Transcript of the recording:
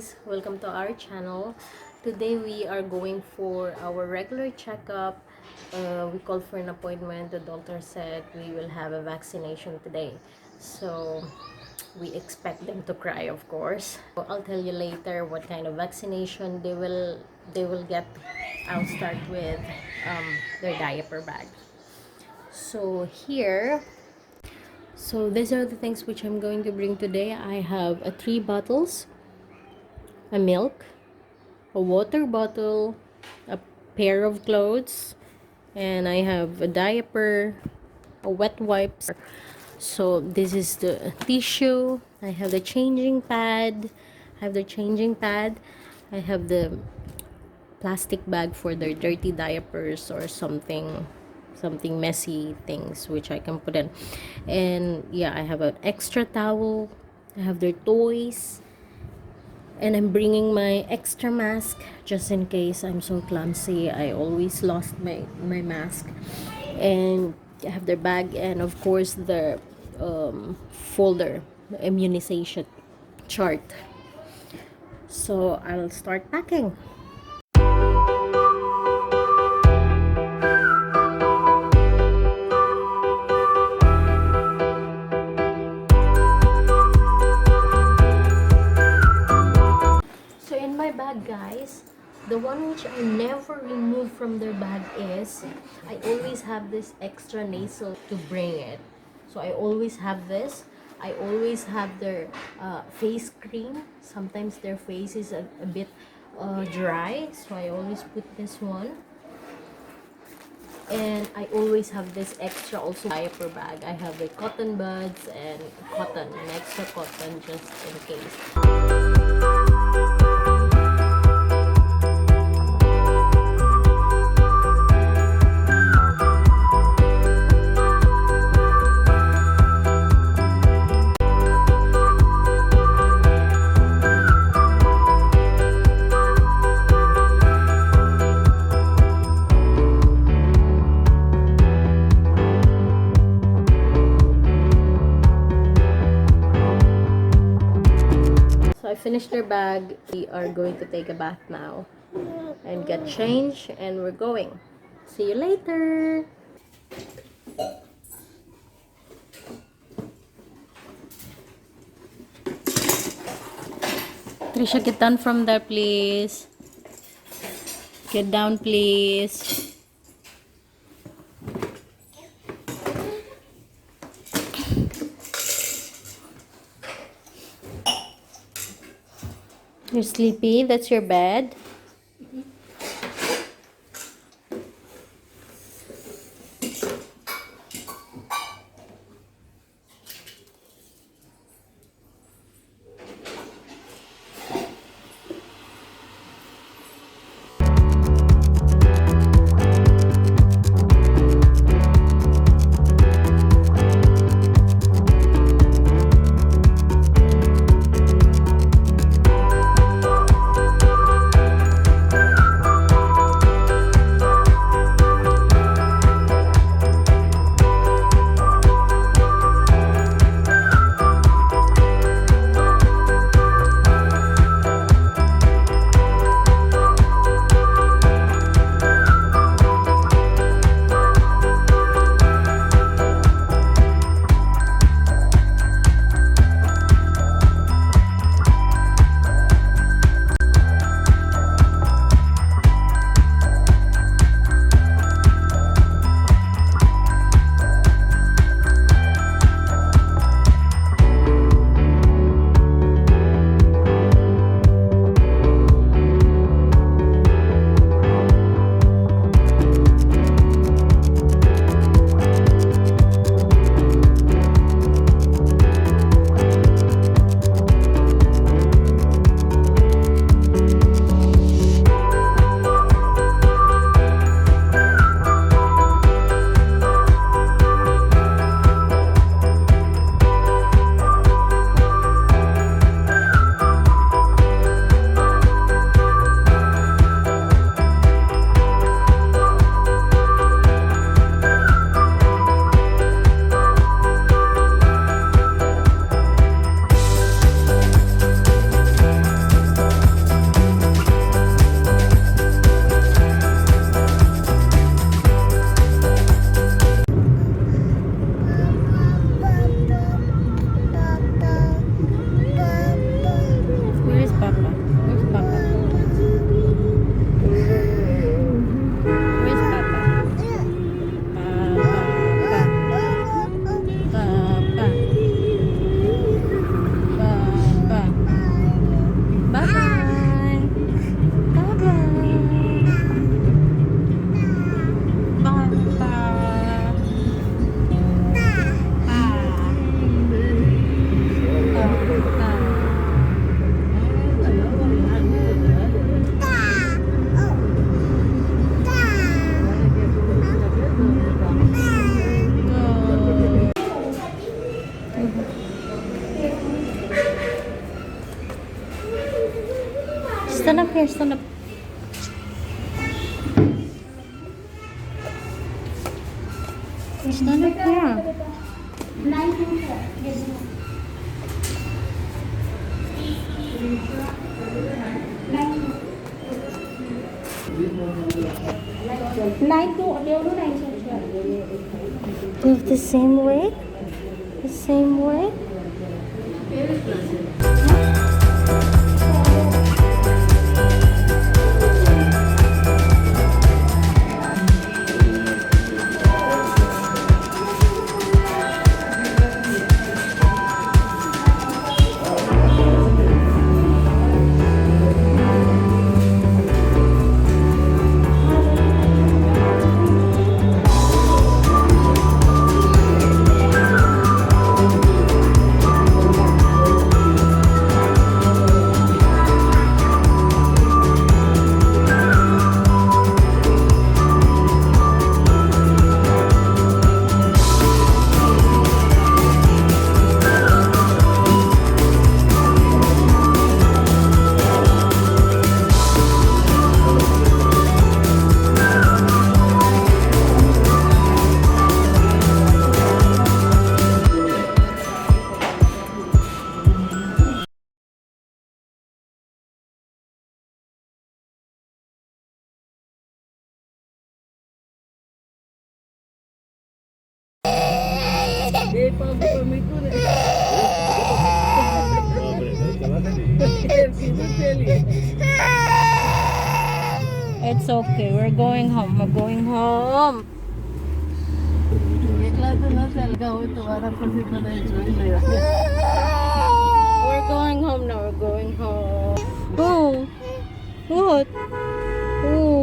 guys, welcome to our channel. Today we are going for our regular checkup. We called for an appointment. The doctor said we will have a vaccination today, so we expect them to cry, of course. So I'll tell you later what kind of vaccination they will get. I'll start with their diaper bag. So these are the things which I'm going to bring today. I have 3 bottles, a milk, a water bottle, a pair of clothes, and I have a diaper, a wet wipes. So this is the tissue. I have the changing pad. I have the plastic bag for their dirty diapers or something messy things which I can put in. And yeah, I have an extra towel. I have their toys, and I'm bringing my extra mask just in case. I'm so clumsy, I always lost my mask. And I have their bag, and of course the folder, the immunization chart. So I'll start packing. Bag, guys, the one which I never remove from their bag is I always have this extra nasal to bring it. So I always have this. I always have their face cream. Sometimes their face is a bit dry, so I always put this one. And I always have this extra also diaper bag. I have the cotton buds and cotton, an extra cotton just in case. I finished their bag. We are going to take a bath now and get changed, and we're going. See you later. Trisha, get down from there, please. Get down, please. You're sleepy? That's your bed? here, stand up. Stand up here. Do you have the same weight? The same weight? It's okay. We're going home. We're going home. We're going home now. We're going home. Oh, what? Oh.